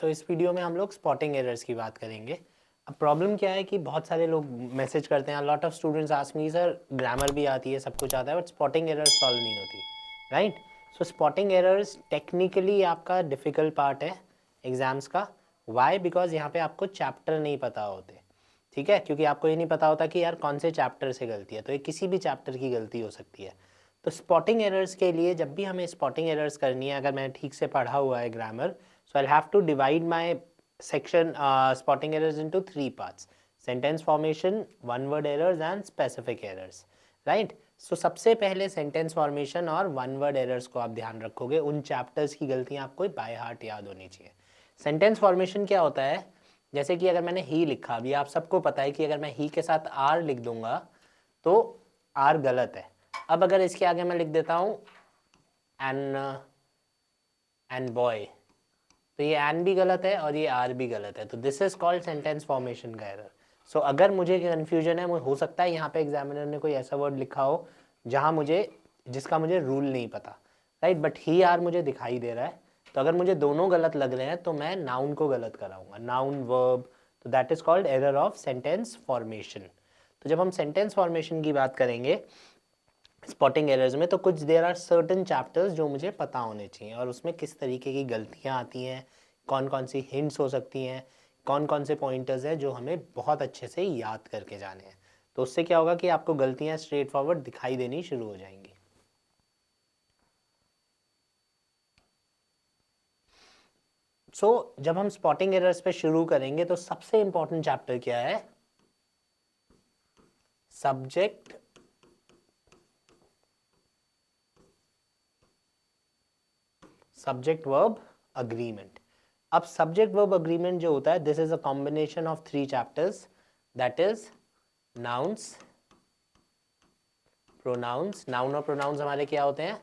सो इस वीडियो में हम लोग स्पॉटिंग एरर्स की बात करेंगे। अब प्रॉब्लम क्या है कि बहुत सारे लोग मैसेज करते हैं, lot of students ask me sir grammar भी आती है, सब कुछ आता है, बट स्पॉटिंग एरर्स सॉल्व नहीं होती, राइट। सो स्पॉटिंग एरर्स टेक्निकली आपका डिफ़िकल्ट पार्ट है एग्जाम्स का। वाई? बिकॉज यहाँ पे आपको चैप्टर नहीं पता होते, ठीक है, क्योंकि आपको ये नहीं पता होता कि यार कौन से चैप्टर से गलती है, तो ये किसी भी चैप्टर की गलती हो सकती है। तो स्पॉटिंग एरर्स के लिए जब भी हमें स्पॉटिंग एरर्स करनी है, अगर मैंने ठीक से पढ़ा हुआ है grammar, so I'll have to divide my section spotting errors into three parts: sentence formation, one word errors and specific errors, right? So सबसे पहले sentence formation और one word errors को आप ध्यान रखोगे, उन chapters की गलतियाँ आपको by heart याद होनी चाहिए। sentence formation क्या होता है? जैसे कि अगर मैंने ही लिखा, अभी आप सबको पता है कि अगर मैं ही के साथ आर लिख दूंगा तो आर गलत है। अब अगर इसके आगे मैं लिख देता हूँ एन बॉय, तो ये एन भी गलत है और ये आर भी गलत है, तो this is called sentence formation का एरर। सो अगर मुझे कन्फ्यूजन है, हो सकता है यहाँ पे एग्जामिनर ने कोई ऐसा वर्ड लिखा हो जिसका मुझे रूल नहीं पता, राइट, बट ही आर मुझे दिखाई दे रहा है, तो अगर मुझे दोनों गलत लग रहे हैं तो मैं नाउन को गलत कराऊंगा, नाउन वर्ब, तो that is called error of sentence formation. तो जब हम सेंटेंस फॉर्मेशन की बात करेंगे स्पॉटिंग एरर्स में, तो कुछ देर आर सर्टन चैप्टर्स जो मुझे पता होने चाहिए और उसमें किस तरीके की गलतियाँ आती हैं, कौन कौन सी हिंट्स हो सकती हैं, कौन कौन से पॉइंटर्स हैं जो हमें बहुत अच्छे से याद करके जाने हैं। तो उससे क्या होगा कि आपको गलतियाँ स्ट्रेट फॉरवर्ड दिखाई देनी शुरू हो जाएंगी। जब हम स्पॉटिंग एरर्स पे शुरू करेंगे तो सबसे इंपॉर्टेंट चैप्टर क्या है? Subject verb agreement. अब सब्जेक्ट वर्ब अग्रीमेंट जो होता है, this is a combination of three chapters, that is nouns, pronouns. Noun और प्रोनाउंस हमारे क्या होते हैं?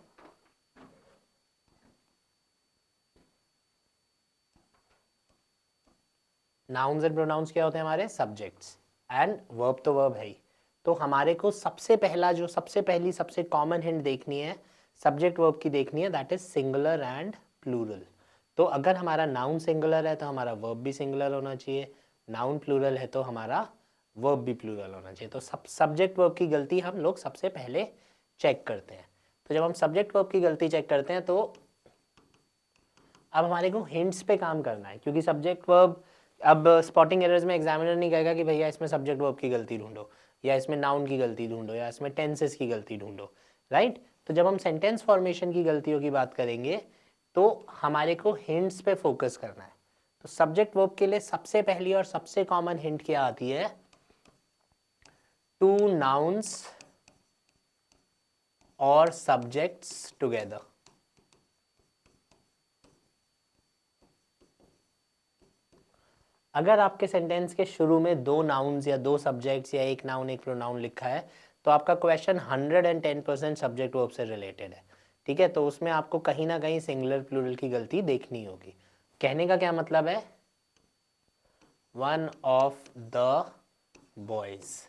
नाउन्स एंड प्रोनाउंस क्या होते हैं हमारे? सब्जेक्ट्स। एंड वर्ब तो वर्ब है ही। तो हमारे को सबसे पहली सबसे कॉमन हिंट देखनी है, सब्जेक्ट वर्ब की देखनी है, that is singular and plural. तो अगर हमारा नाउन सिंगुलर है तो हमारा वर्ब भी सिंगुलर होना चाहिए, नाउन प्लूरल है तो हमारा वर्ब भी प्लूरल होना चाहिए। तो सब्जेक्ट वर्ब की गलती हम लोग सबसे पहले चेक करते हैं। तो जब हम सब्जेक्ट वर्ब की गलती चेक करते हैं तो अब हमारे को हिंट्स पे काम करना है, क्योंकि सब्जेक्ट वर्ब, अब स्पॉटिंग एरर्स में एग्जामिनर नहीं कहेगा कि भैया इसमें सब्जेक्ट वर्ब की गलती ढूंढो, या इसमें नाउन की गलती ढूंढो, या इसमें टेंसेस की गलती ढूंढो, राइट। तो जब हम सेंटेंस फॉर्मेशन की गलतियों की बात करेंगे तो हमारे को हिंट्स पे फोकस करना है। तो सब्जेक्ट वर्ब के लिए सबसे पहली और सबसे कॉमन हिंट क्या आती है? टू नाउन्स और सब्जेक्ट्स टुगेदर। अगर आपके सेंटेंस के शुरू में दो नाउन्स या दो सब्जेक्ट्स या एक नाउन एक प्रोनाउन लिखा है तो आपका क्वेश्चन 110% सब्जेक्ट वर्ब से रिलेटेड है, ठीक है। तो उसमें आपको कहीं ना कहीं सिंगुलर प्लूरल की गलती देखनी होगी। कहने का क्या मतलब है? One of the boys.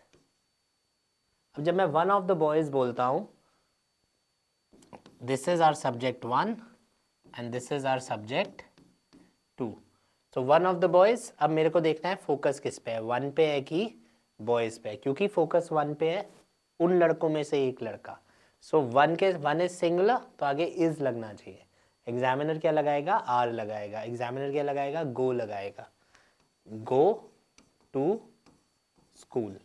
अब जब मैं वन ऑफ द बॉयज बोलता हूं, this is our subject one and this is our subject two. तो वन ऑफ द बॉयज, अब मेरे को देखना है फोकस किस पे है, वन पे है कि बॉयज पे है, क्योंकि फोकस वन पे है, उन लड़कों में से एक लड़का। सो वन इज सिंगुलर तो आगे इज लगना चाहिए। एग्जामिनर क्या लगाएगा? आर लगाएगा। एग्जामिनर क्या लगाएगा? गो लगाएगा। Go to school.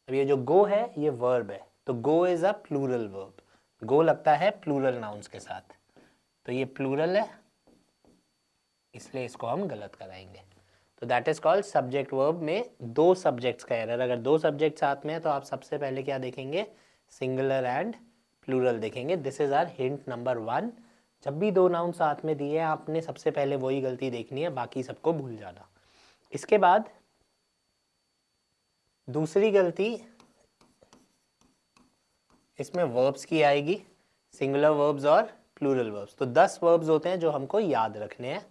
अब ये जो गो है ये वर्ब है, तो go is a plural verb. Go लगता है प्लूरल नाउन्स के साथ, तो ये प्लूरल है, इसलिए इसको हम गलत कराएंगे। तो that is called subject verb में दो सब्जेक्ट्स का एरर। अगर दो सब्जेक्ट साथ में है तो आप सबसे पहले क्या देखेंगे? सिंगुलर एंड प्लूरल देखेंगे। This is our hint number one. जब भी दो नाउन साथ में दिए आपने सबसे पहले वही गलती देखनी है, बाकी सबको भूल जाना। इसके बाद दूसरी गलती इसमें वर्ब्स की आएगी, सिंगुलर वर्ब्स और प्लूरल वर्ब्स। तो 10 वर्ब्स होते हैं जो हमको याद रखने हैं।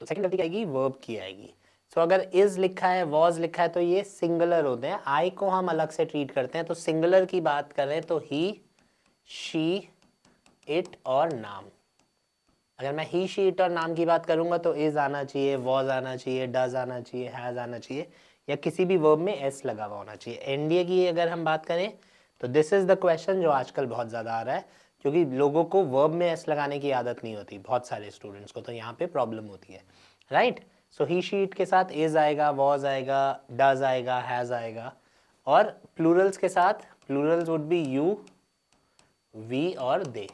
तो सेकंड गलती क्या आएगी? वर्ब की आएगी। सो अगर इज लिखा है, वॉज लिखा है, तो ये सिंगुलर होते हैं। आई को हम अलग से ट्रीट करते हैं। तो सिंगुलर की बात करें तो ही, शी, इट और नाम। अगर मैं ही, शी, इट और नाम की बात करूंगा तो इज आना चाहिए, वॉज आना चाहिए, डज आना चाहिए, हैज आना चाहिए, या किसी भी वर्ब में एस लगा हुआ होना चाहिए। एनडीए की अगर हम बात करें तो दिस इज द क्वेश्चन जो आजकल बहुत ज़्यादा आ रहा है, क्योंकि लोगों को वर्ब में एस लगाने की आदत नहीं होती, बहुत सारे स्टूडेंट्स को, तो यहाँ पे प्रॉब्लम होती है, right. So he, she, it के साथ इज आएगा, वॉज आएगा, डज आएगा, हैज़ आएगा, और प्लूरल्स के साथ plurals would be you, we और दे।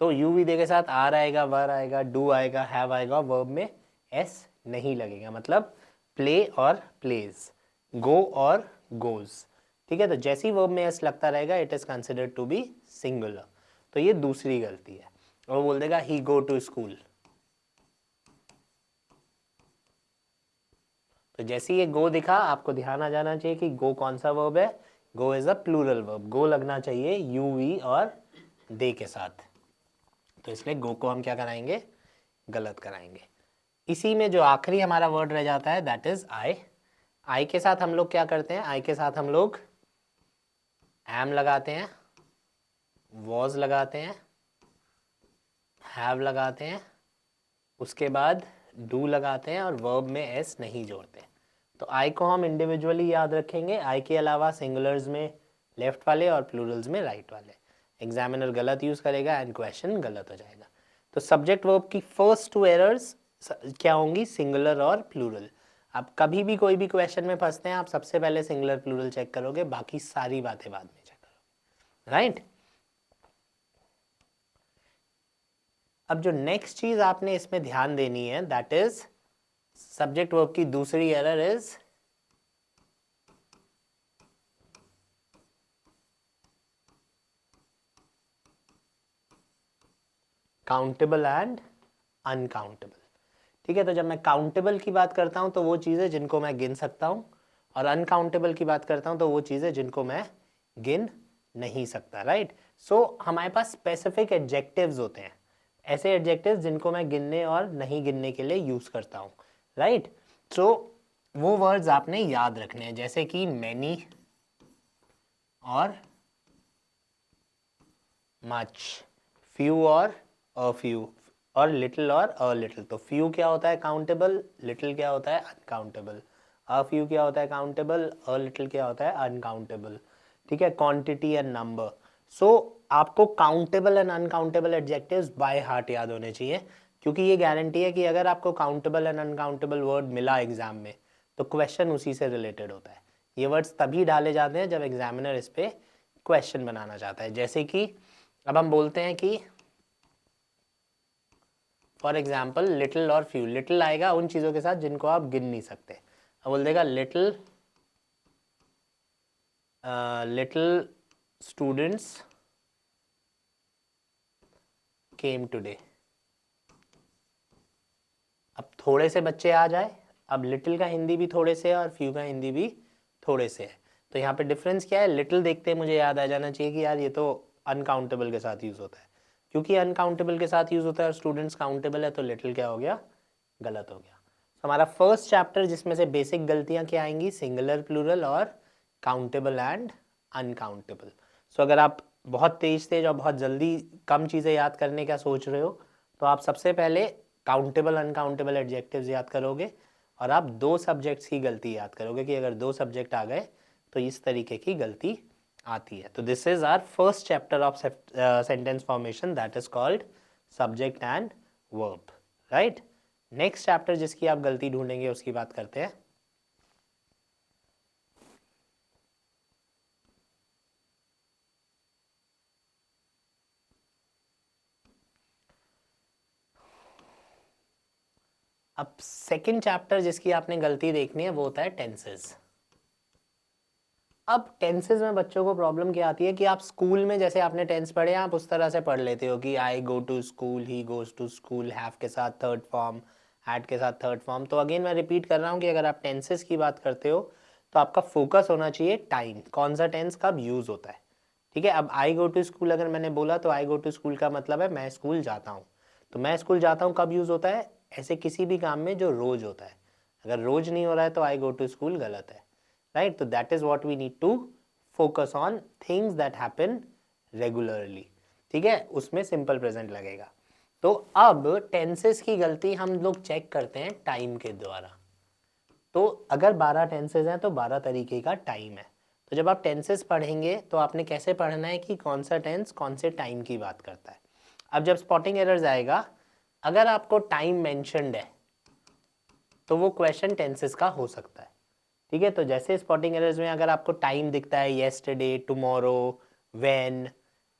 तो यू वी दे के साथ आर आएगा, वर आएगा, डू आएगा, हैव आएगा, वर्ब में एस नहीं लगेगा, मतलब प्ले और प्लेज, गो और गोज। ठीक है, तो जैसी वर्ब में एस लगता रहेगा it is considered to be singular. तो ये दूसरी गलती है। और वो बोल देगा ही गो टू स्कूल। तो जैसे ये गो दिखा, आपको ध्यान आ जाना चाहिए कि गो कौन सा वर्ब है। गो इज अ प्लूरल वर्ब, गो लगना चाहिए यू, वी और दे के साथ। तो इसलिए गो को हम क्या कराएंगे, गलत कराएंगे। इसी में जो आखिरी हमारा वर्ड रह जाता है दैट इज आई। आई के साथ हम लोग क्या करते हैं, आई के साथ हम लोग एम लगाते हैं, वॉज लगाते हैं, हैव लगाते हैं, उसके बाद डू लगाते हैं, और वर्ब में एस नहीं जोड़ते। तो आई को हम इंडिविजुअली याद रखेंगे, आई के अलावा सिंगुलर्स में लेफ्ट वाले और प्लूरल्स में राइट वाले। एग्जामिनर गलत यूज करेगा एंड क्वेश्चन गलत हो जाएगा। तो सब्जेक्ट वर्ब की फर्स्ट टू एरर्स क्या होंगी, सिंगुलर और प्लूरल। आप कभी भी कोई भी क्वेश्चन में फंसते हैं, आप सबसे पहले सिंगुलर प्लूरल चेक करोगे, बाकी सारी बातें बाद में चेक करोगे, राइट। अब जो नेक्स्ट चीज आपने इसमें ध्यान देनी है दैट इज सब्जेक्ट वर्ब की दूसरी error is countable and uncountable. ठीक है, तो जब मैं काउंटेबल की बात करता हूं तो वो चीज़ें जिनको मैं गिन सकता हूं, और अनकाउंटेबल की बात करता हूं तो वो चीज़ें जिनको मैं गिन नहीं सकता, राइट। सो हमारे पास स्पेसिफिक एडजेक्टिव्स होते हैं, ऐसे एडजेक्टिव्स जिनको मैं गिनने और नहीं गिनने के लिए यूज़ करता हूं, राइट। सो वो वर्ड्स आपने याद रखने हैं, जैसे कि मैनी और मच, फ्यू और अ फ्यू, और लिटिल और अ लिटिल। तो फ्यू क्या होता है, काउंटेबल, लिटिल क्या होता है, अनकाउंटेबल, अ फ्यू क्या होता है, काउंटेबल, अ लिटिल क्या होता है, अनकाउंटेबल। ठीक है, क्वांटिटी एंड नंबर। सो आपको countable and uncountable adjectives by heart याद होने चाहिए, क्योंकि ये गारंटी है कि अगर आपको काउंटेबल एंड अनकाउंटेबल वर्ड मिला एग्जाम में तो क्वेश्चन उसी से रिलेटेड होता है। ये वर्ड्स तभी डाले जाते हैं जब एग्जामिनर इस पे क्वेश्चन बनाना चाहता है। जैसे कि अब हम बोलते हैं कि फॉर एग्जाम्पल लिटिल और फ्यू, लिटिल आएगा उन चीज़ों के साथ जिनको आप गिन नहीं सकते। अब बोल देगा लिटिल लिटिल स्टूडेंट्स केम टुडे। अब थोड़े से बच्चे आ जाए, अब लिटिल का हिंदी भी थोड़े से है और फ्यू का हिंदी भी थोड़े से है। तो यहाँ पे डिफरेंस क्या है, लिटिल देखते हैं मुझे याद आ जाना चाहिए कि यार ये तो अनकाउंटेबल के साथ यूज़ होता है, क्योंकि अनकाउंटेबल के साथ यूज़ होता है और स्टूडेंट्स काउंटेबल है, तो लिटिल क्या हो गया, गलत हो गया। तो हमारा फर्स्ट चैप्टर जिसमें से बेसिक गलतियाँ क्या आएंगी, सिंगुलर, प्लूरल और काउंटेबल एंड अनकाउंटेबल। सो अगर आप बहुत तेज और बहुत जल्दी कम चीज़ें याद करने का सोच रहे हो तो आप सबसे पहले काउंटेबल अनकाउंटेबल एडजेक्टिव्स याद करोगे, और आप दो सब्जेक्ट्स की गलती याद करोगे कि अगर दो सब्जेक्ट आ गए तो इस तरीके की गलती आती है। तो this is our first chapter of sentence formation that is called subject and verb, right. Next chapter जिसकी आप गलती ढूंढेंगे उसकी बात करते हैं। अब सेकंड चैप्टर जिसकी आपने गलती देखनी है वो होता है टेंसेस। अब टेंसेस में बच्चों को प्रॉब्लम क्या आती है कि आप स्कूल में जैसे आपने टेंस पढ़े आप उस तरह से पढ़ लेते हो कि I go to school, he goes to school, have के साथ थर्ड फॉर्म, हैड के साथ थर्ड फॉर्म। तो अगेन मैं रिपीट कर रहा हूँ कि अगर आप टेंसेस की बात करते हो तो आपका फोकस होना चाहिए टाइम, कौन सा टेंस कब यूज होता है। ठीक है, अब आई गो टू स्कूल अगर मैंने बोला तो आई गो टू स्कूल का मतलब है मैं स्कूल जाता हूँ। तो मैं स्कूल जाता हूँ कब यूज होता है, ऐसे किसी भी काम में जो रोज होता है, अगर रोज नहीं हो रहा है तो आई गो टू स्कूल गलत है, राइट? तो that is what we need to focus on, things that happen regularly, ठीक है, उसमें सिंपल प्रेजेंट लगेगा। तो अब टेंसेस की गलती हम लोग चेक करते हैं टाइम के द्वारा। तो अगर 12 टेंसेज हैं तो 12 तरीके का टाइम है। तो जब आप टेंसेस पढ़ेंगे तो आपने कैसे पढ़ना है कि कौन सा टेंस कौन से टाइम की बात करता है। अब जब स्पॉटिंग एरर्स आएगा, अगर आपको टाइम मेंशन्ड है तो वो क्वेश्चन टेंसेस का हो सकता है, ठीक है। तो जैसे स्पॉटिंग एरर्स में अगर आपको टाइम दिखता है येस्टरडे, टुमारो, व्हेन,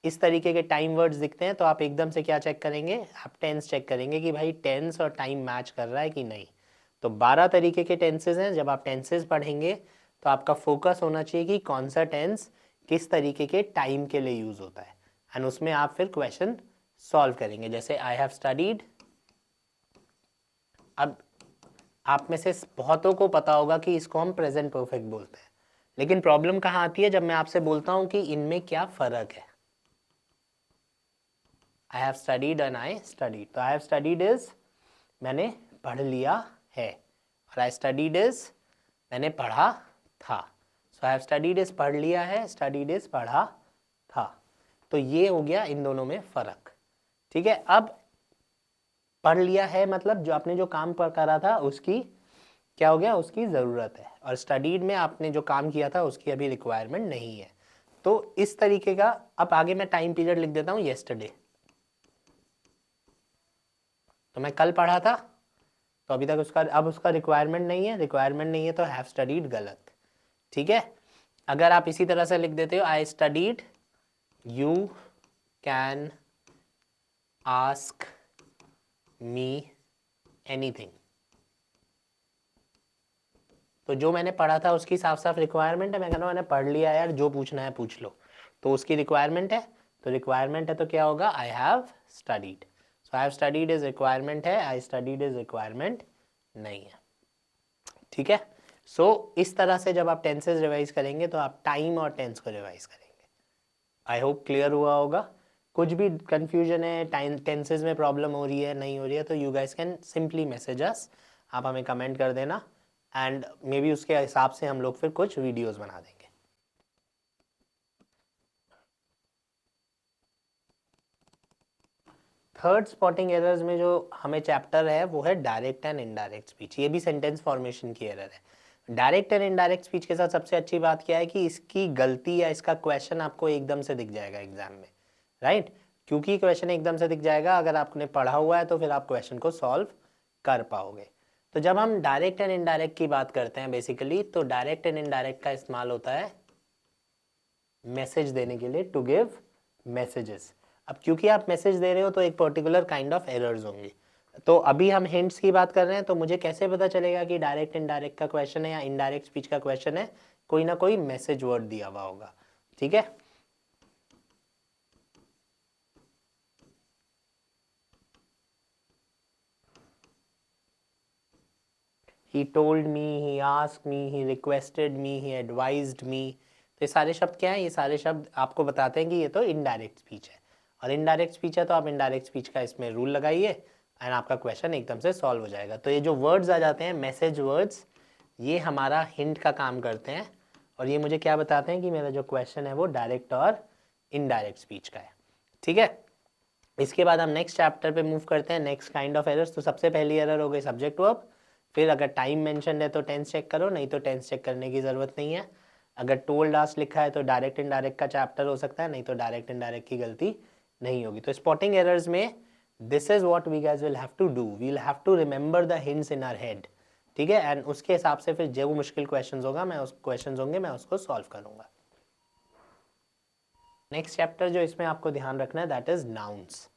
इस तरीके के टाइम वर्ड्स दिखते हैं तो आप एकदम से क्या चेक करेंगे, आप टेंस चेक करेंगे कि भाई टेंस और टाइम मैच कर रहा है कि नहीं। तो 12 तरीके के टेंसेज हैं। जब आप टेंसेज पढ़ेंगे तो आपका फोकस होना चाहिए कि कौन सा टेंस किस तरीके के टाइम के लिए यूज होता है, एंड उसमें आप फिर क्वेश्चन सॉल्व करेंगे। जैसे आई हैव स्टडीड, अब आप में से बहुतों को पता होगा कि इसको हम प्रेजेंट परफेक्ट बोलते हैं, लेकिन प्रॉब्लम कहाँ आती है जब मैं आपसे बोलता हूं कि इनमें क्या फर्क है। I have studied and I studied, तो आई हैव स्टडीड इज मैंने पढ़ लिया है, और आई स्टडीड इज मैंने पढ़ा था। सो आई हैव स्टडीड इज पढ़ लिया है, स्टडीड इज पढ़ा था। तो ये हो गया इन दोनों में फर्क, ठीक है। अब पढ़ लिया है मतलब जो आपने जो काम पर करा था उसकी क्या हो गया, उसकी ज़रूरत है, और स्टडीड में आपने जो काम किया था उसकी अभी रिक्वायरमेंट नहीं है। तो इस तरीके का, अब आगे मैं टाइम पीरियड लिख देता हूँ येस्टरडे, तो मैं कल पढ़ा था, तो अभी तक उसका अब उसका रिक्वायरमेंट नहीं है, रिक्वायरमेंट नहीं है तो हैव स्टडीड गलत, ठीक है। अगर आप इसी तरह से लिख देते हो I studied, you can ask me anything, तो जो मैंने पढ़ा था उसकी साफ साफ रिक्वायरमेंट है, मैं कहना मैंने पढ़ लिया यार, जो पूछना है पूछ लो, तो उसकी रिक्वायरमेंट है। तो रिक्वायरमेंट है तो क्या होगा, I have studied. So I have studied is requirement है, आई स्टडीड इज रिक्वायरमेंट नहीं है, ठीक है। सो इस तरह से जब आप टेंसेज रिवाइज करेंगे तो आप टाइम और टेंस को रिवाइज करेंगे। आई होप क्लियर हुआ होगा। कुछ भी कंफ्यूजन है, टाइम टेंसेज में प्रॉब्लम हो रही है नहीं हो रही है, तो you guys can simply message us, आप हमें कमेंट कर देना, एंड मे बी उसके हिसाब से हम लोग फिर कुछ वीडियोस बना देंगे। थर्ड स्पॉटिंग एरर्स में जो हमें चैप्टर है वो है डायरेक्ट एंड इनडायरेक्ट स्पीच। ये भी सेंटेंस फॉर्मेशन की एरर है। डायरेक्ट एंड इनडायरेक्ट स्पीच के साथ सबसे अच्छी बात क्या है कि इसकी गलती या इसका क्वेश्चन आपको एकदम से दिख जाएगा एग्जाम में, राइट? क्योंकि क्वेश्चन एकदम से दिख जाएगा, अगर आपने पढ़ा हुआ है तो फिर आप क्वेश्चन को सॉल्व कर पाओगे। तो जब हम डायरेक्ट एंड इनडायरेक्ट की बात करते हैं बेसिकली, तो डायरेक्ट एंड इनडायरेक्ट का इस्तेमाल होता है मैसेज देने के लिए, टू गिव मैसेजेस। अब क्योंकि आप मैसेज दे रहे हो तो एक पर्टिकुलर काइंड ऑफ एरर्स होंगी। तो अभी हम हिंट्स की बात कर रहे हैं, तो मुझे कैसे पता चलेगा कि डायरेक्ट इनडायरेक्ट का क्वेश्चन है या इनडायरेक्ट स्पीच का क्वेश्चन है? कोई ना कोई मैसेज वर्ड दिया हुआ होगा, ठीक है। He told me, he asked me, he requested me, he advised me। तो ये सारे शब्द क्या हैं? ये सारे शब्द आपको बताते हैं कि ये तो इनडायरेक्ट स्पीच है, और इनडायरेक्ट स्पीच है तो आप इनडायरेक्ट स्पीच का इसमें रूल लगाइए एंड आपका क्वेश्चन एकदम से सॉल्व हो जाएगा। तो ये जो वर्ड्स आ जाते हैं मैसेज वर्ड्स, ये हमारा हिंट का काम करते हैं, और ये मुझे क्या बताते हैं कि मेरा जो क्वेश्चन है वो डायरेक्ट और इनडायरेक्ट स्पीच का है, ठीक है। इसके बाद हम नेक्स्ट चैप्टर पे मूव करते हैं, नेक्स्ट काइंड ऑफ एरर्स। तो सबसे पहली एरर हो गई सब्जेक्ट वर्ब, फिर अगर टाइम मेंशन है तो टेंस चेक करो, नहीं तो टेंस चेक करने की ज़रूरत नहीं है। अगर टोल्ड आस्क्ड लिखा है तो डायरेक्ट इनडायरेक्ट का चैप्टर हो सकता है, नहीं तो डायरेक्ट इनडायरेक्ट की गलती नहीं होगी। तो स्पॉटिंग एरर्स में this is what we guys will have to do, we will have to remember the hints in our head, ठीक है, एंड उसके हिसाब से फिर जो मुश्किल क्वेश्चंस होगा मैं उस क्वेश्चंस होंगे मैं उसको सॉल्व करूंगा। नेक्स्ट चैप्टर जो इसमें आपको ध्यान रखना है दैट इज नाउन्स,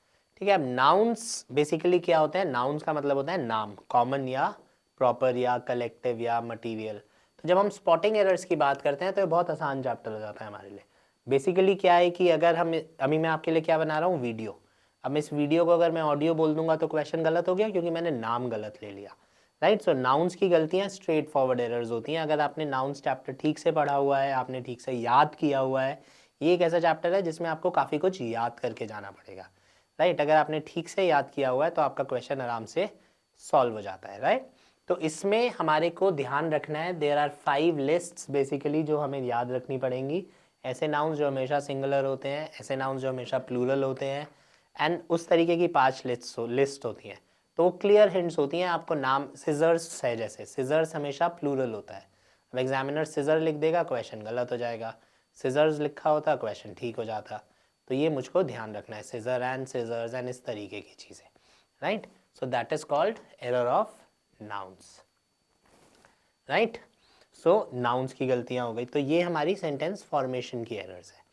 ठीक है। अब नाउन्स बेसिकली क्या होते हैं? नाउन्स का मतलब होता है नाम, कॉमन या प्रॉपर या कलेक्टिव या मटेरियल। तो जब हम स्पॉटिंग एरर्स की बात करते हैं तो ये बहुत आसान चैप्टर हो जाता है हमारे लिए। बेसिकली क्या है कि अगर हम अभी मैं आपके लिए क्या बना रहा हूँ, वीडियो। अब इस वीडियो को अगर मैं ऑडियो बोल दूंगा तो क्वेश्चन गलत हो गया क्योंकि मैंने नाम गलत ले लिया, राइट। सो नाउन्स की गलतियाँ स्ट्रेट फॉरवर्ड एरर्स होती हैं। अगर आपने नाउन्स चैप्टर ठीक से पढ़ा हुआ है, आपने ठीक से याद किया हुआ है, ये एक ऐसा चैप्टर है जिसमें आपको काफ़ी कुछ याद करके जाना पड़ेगा, राइट। अगर आपने ठीक से याद किया हुआ है तो आपका क्वेश्चन आराम से सॉल्व हो जाता है, राइट। तो इसमें हमारे को ध्यान रखना है, देयर आर 5 लिस्ट्स बेसिकली जो हमें याद रखनी पड़ेंगी। ऐसे नाउन्स जो हमेशा सिंगुलर होते हैं, ऐसे नाउन्स जो हमेशा प्लूरल होते हैं, एंड उस तरीके की 5 लिस्ट होती हैं। तो वो क्लियर हिंट्स होती हैं आपको। नाम सिजर्स है, जैसे सिजर्स हमेशा प्लूरल होता है। अब एग्जामिनर सिजर लिख देगा, क्वेश्चन गलत हो जाएगा। सिजर्स लिखा होता, क्वेश्चन ठीक हो जाता। तो ये मुझको ध्यान रखना है, सिजर एंड सिजर्स एंड इस तरीके की चीज़ें, right. So that is called error of nouns, right. So nouns की गलतियां हो गई। तो ये हमारी सेंटेंस फॉर्मेशन की एरर्स है।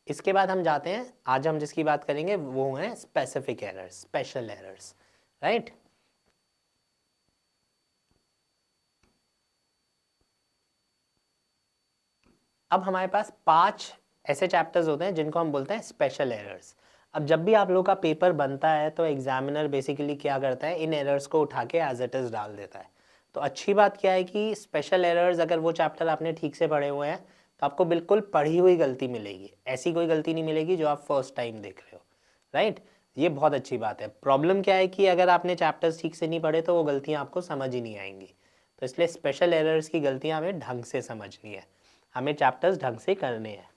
इसके बाद हम जाते हैं, आज हम जिसकी बात करेंगे वो हैं specific errors, special errors, right. अब हमारे पास 5 ऐसे चैप्टर्स होते हैं जिनको हम बोलते हैं स्पेशल एरर्स। अब जब भी आप लोग का पेपर बनता है तो एग्जामिनर बेसिकली क्या करता है, इन एरर्स को उठा के एज इट इज़ डाल देता है। तो अच्छी बात क्या है कि स्पेशल एरर्स, अगर वो चैप्टर आपने ठीक से पढ़े हुए हैं तो आपको बिल्कुल पढ़ी हुई गलती मिलेगी, ऐसी कोई गलती नहीं मिलेगी जो आप फर्स्ट टाइम देख रहे हो, राइट। ये बहुत अच्छी बात है। प्रॉब्लम क्या है कि अगर आपने चैप्टर्स ठीक से नहीं पढ़े तो वो गलतियाँ आपको समझ ही नहीं आएंगी। तो इसलिए स्पेशल एरर्स की गलतियाँ हमें ढंग से समझनी है, हमें चैप्टर्स ढंग से करने हैं।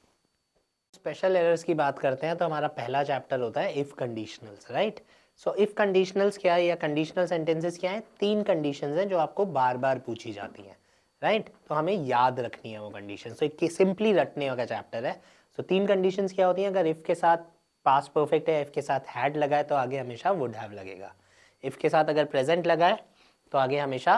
स्पेशल एरर्स की बात करते हैं तो हमारा पहला चैप्टर होता है if conditionals, right. So if conditionals क्या है या कंडीशनल सेंटेंसेस क्या है? 3 कंडीशंस हैं जो आपको बार बार पूछी जाती हैं, राइट। तो हमें याद रखनी है वो कंडीशन। सो एक सिंपली रटने का चैप्टर है। सो 3 कंडीशंस क्या होती हैं? अगर इफ़ के साथ पास्ट परफेक्ट है, इफ़ के साथ हैड लगाए तो आगे हमेशा वुड हैव लगेगा। इफ़ के साथ अगर प्रेजेंट लगाए तो आगे हमेशा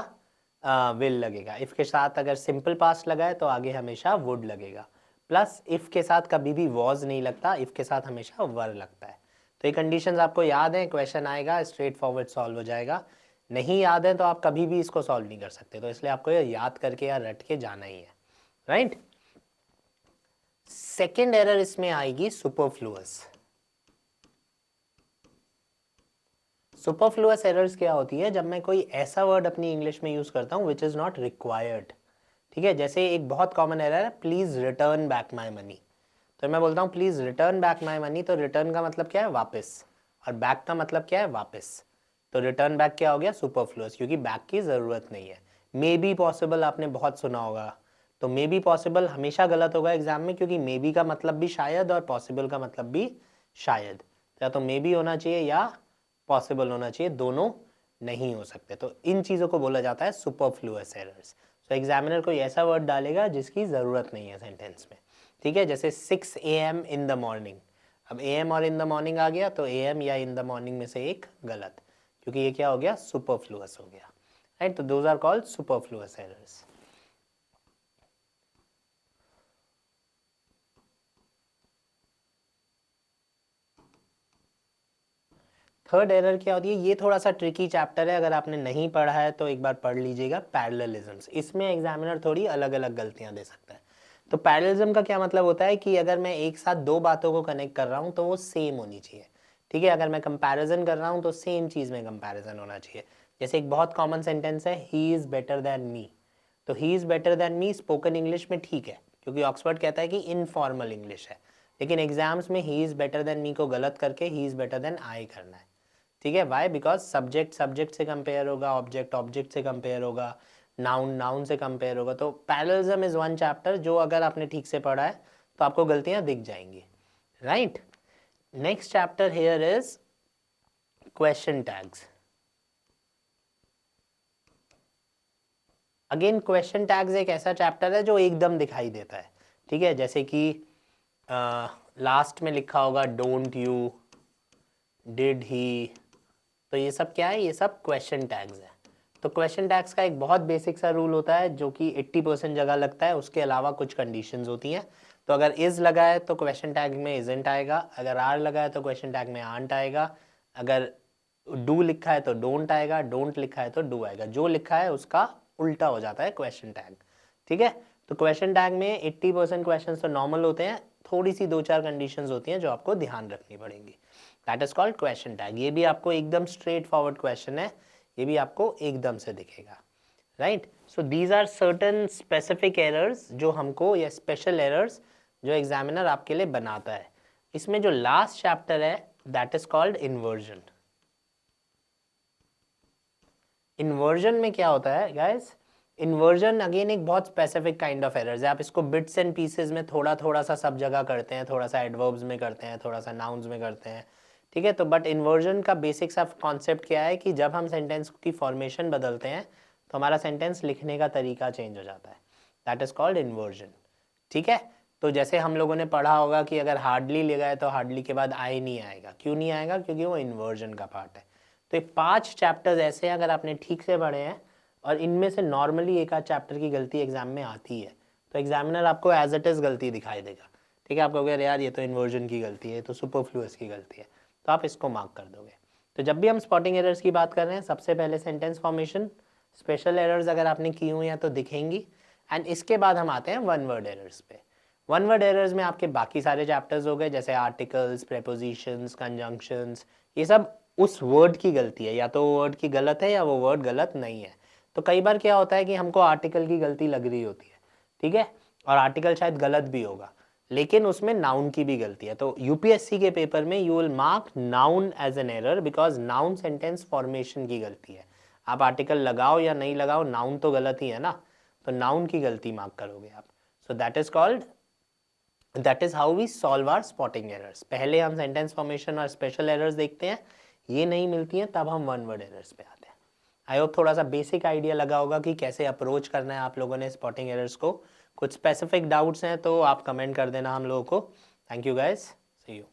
विल लगेगा। इफ़ के साथ अगर सिंपल पास्ट लगाए तो आगे हमेशा वुड लगेगा। प्लस इफ़ के साथ कभी भी वॉज नहीं लगता, इफ़ के साथ हमेशा वर लगता है। तो ये कंडीशंस आपको याद हैं, क्वेश्चन आएगा स्ट्रेट फॉरवर्ड सॉल्व हो जाएगा। नहीं याद है तो आप कभी भी इसको सॉल्व नहीं कर सकते। तो इसलिए आपको ये याद करके या रट के जाना ही है, राइट। सेकेंड एरर इसमें आएगी सुपरफ्लुअस। सुपरफ्लुअस एरर्स क्या होती है? जब मैं कोई ऐसा वर्ड अपनी इंग्लिश में यूज करता हूँ विच इज नॉट रिक्वायर्ड, ठीक है। जैसे एक बहुत कॉमन एरर है, please return back my money. तो मैं बोलता हूँ please return back my money, तो रिटर्न का मतलब क्या है? वापस, और बैक का मतलब क्या है? वापस। तो रिटर्न बैक क्या हो गया? सुपरफ्लुअस, क्योंकि बैक की जरूरत नहीं है। मे बी पॉसिबल आपने बहुत सुना होगा, तो मे बी पॉसिबल हमेशा गलत होगा एग्जाम में, क्योंकि मे बी का मतलब भी शायद और पॉसिबल का मतलब भी शायद। या तो मे बी होना चाहिए या पॉसिबल होना चाहिए, दोनों नहीं हो सकते। तो इन चीज़ों को बोला जाता है सुपरफ्लुअस एरर्स। तो एग्जामिनर कोई ऐसा वर्ड डालेगा जिसकी ज़रूरत नहीं है सेंटेंस में, ठीक है। जैसे 6 AM इन द मॉर्निंग। अब AM और इन द मॉर्निंग आ गया तो AM या इन द मॉर्निंग में से एक गलत, क्योंकि ये क्या हो गया? सुपरफ्लुअस हो गया, राइट। तो those are called superfluous errors. Third error क्या होती है? ये थोड़ा सा ट्रिकी चैप्टर है, अगर आपने नहीं पढ़ा है तो एक बार पढ़ लीजिएगा। पैरेललिज्म्स, इसमें एग्जामिनर थोड़ी अलग अलग गलतियां दे सकता है। तो पैरेललिज्म का क्या मतलब होता है कि अगर मैं एक साथ दो बातों को कनेक्ट कर रहा हूँ तो वो सेम होनी चाहिए, ठीक है। अगर मैं कंपैरिजन कर रहा हूँ तो सेम चीज़ में कंपैरिजन होना चाहिए। जैसे एक बहुत कॉमन सेंटेंस है, he is better than me. तो he is better than me spoken English में ठीक है, क्योंकि ऑक्सफोर्ड कहता है कि इनफॉर्मल इंग्लिश है। लेकिन एग्जाम्स में he is better than me को गलत करके he is better than I करना है, ठीक है। वाई? बिकॉज सब्जेक्ट सब्जेक्ट से कंपेयर होगा, ऑब्जेक्ट ऑब्जेक्ट से कंपेयर होगा, नाउन नाउन से कंपेयर होगा। तो पैरेललिज्म इज वन चैप्टर जो अगर आपने ठीक से पढ़ा है तो आपको गलतियां दिख जाएंगी, right. Next chapter here is question tags. Again question tags एक ऐसा चैप्टर है जो एकदम दिखाई देता है, ठीक है। जैसे कि लास्ट में लिखा होगा डोंट यू, डिड ही, तो ये सब क्या है? ये सब क्वेश्चन टैग्स है। तो क्वेश्चन टैग्स का एक बहुत बेसिक सा रूल होता है जो कि 80% जगह लगता है, उसके अलावा कुछ कंडीशंस होती हैं। तो अगर इज लगा है तो क्वेश्चन टैग में इजंट आएगा, अगर आर लगा है तो क्वेश्चन टैग में आंट आएगा, अगर डू लिखा है तो डोंट आएगा, डोंट लिखा है तो डू आएगा। जो लिखा है उसका उल्टा हो जाता है क्वेश्चन टैग, ठीक है। तो क्वेश्चन टैग में 80% क्वेश्चन तो नॉर्मल होते हैं, थोड़ी सी 2-4 कंडीशंस होती हैं जो आपको ध्यान रखनी पड़ेंगी। That is called question tag. ये भी आपको एकदम स्ट्रेट फॉरवर्ड क्वेश्चन है, ये भी आपको एकदम से दिखेगा, right. So these are certain specific errors जो हमको, या स्पेशल एरर्स जो एग्जामिनर आपके लिए बनाता है। इसमें जो लास्ट चैप्टर है that is called inversion. Inversion में क्या होता है गाइस, इन्वर्जन अगेन एक बहुत स्पेसिफिक काइंड ऑफ एरर्स है। आप इसको बिट्स एंड पीसेस में थोड़ा थोड़ा सा सब जगह करते हैं, थोड़ा सा एडवर्ब्स में करते हैं, थोड़ा सा नाउन्स में करते हैं, ठीक है। तो बट इन्वर्जन का बेसिक सा कॉन्सेप्ट क्या है कि जब हम सेंटेंस की फॉर्मेशन बदलते हैं तो हमारा सेंटेंस लिखने का तरीका चेंज हो जाता है, दैट इज कॉल्ड इन्वर्जन, ठीक है। तो जैसे हम लोगों ने पढ़ा होगा कि अगर हार्डली लिखा है तो हार्डली के बाद आई नहीं आएगा, क्यों नहीं आएगा, क्योंकि वो इन्वर्जन का पार्ट है। तो ये 5 चैप्टर्स ऐसे हैं अगर आपने ठीक से पढ़े हैं, और इनमें से नॉर्मली एक आध चैप्टर की गलती एग्जाम में आती है, तो एग्जामिनर आपको एज इट इज गलती दिखाई देगा, ठीक है। आप कहोगे यार ये तो इन्वर्जन की गलती है, तो सुपरफ्लुअस की गलती है, तो आप इसको मार्क कर दोगे। तो जब भी हम स्पॉटिंग एरर्स की बात कर रहे हैं, सबसे पहले सेंटेंस फॉर्मेशन, स्पेशल एरर्स अगर आपने की हुई हैं तो दिखेंगी, एंड इसके बाद हम आते हैं वन वर्ड एरर्स पे। वन वर्ड एरर्स में आपके बाकी सारे चैप्टर्स हो गए, जैसे आर्टिकल्स, प्रेपोजिशंस, कंजंक्शंस, ये सब उस वर्ड की गलती है, या तो वो वर्ड की गलत है या वो वर्ड गलत नहीं है। तो कई बार क्या होता है कि हमको आर्टिकल की गलती लग रही होती है, ठीक है, और आर्टिकल शायद गलत भी होगा, लेकिन उसमें नाउन की भी गलती है। तो यूपीएससी के पेपर में you will mark noun as an error, because noun sentence formation की गलती है। आप आर्टिकल लगाओ या नहीं लगाओ, नाउन तो गलत ही है ना, तो नाउन की गलती मार्क करोगे आप। So that is called, that is how we solve our spotting errors. पहले हम सेंटेंस फॉर्मेशन और स्पेशल एरर्स देखते हैं, ये नहीं मिलती हैं तब हम वन वर्ड एरर्स पे आते हैं। आई होप थोड़ा सा बेसिक आइडिया लगा होगा कि कैसे अप्रोच करना है आप लोगों ने स्पॉटिंग एरर्स को। कुछ स्पेसिफिक डाउट्स हैं तो आप कमेंट कर देना हम लोगों को। Thank you guys, see you.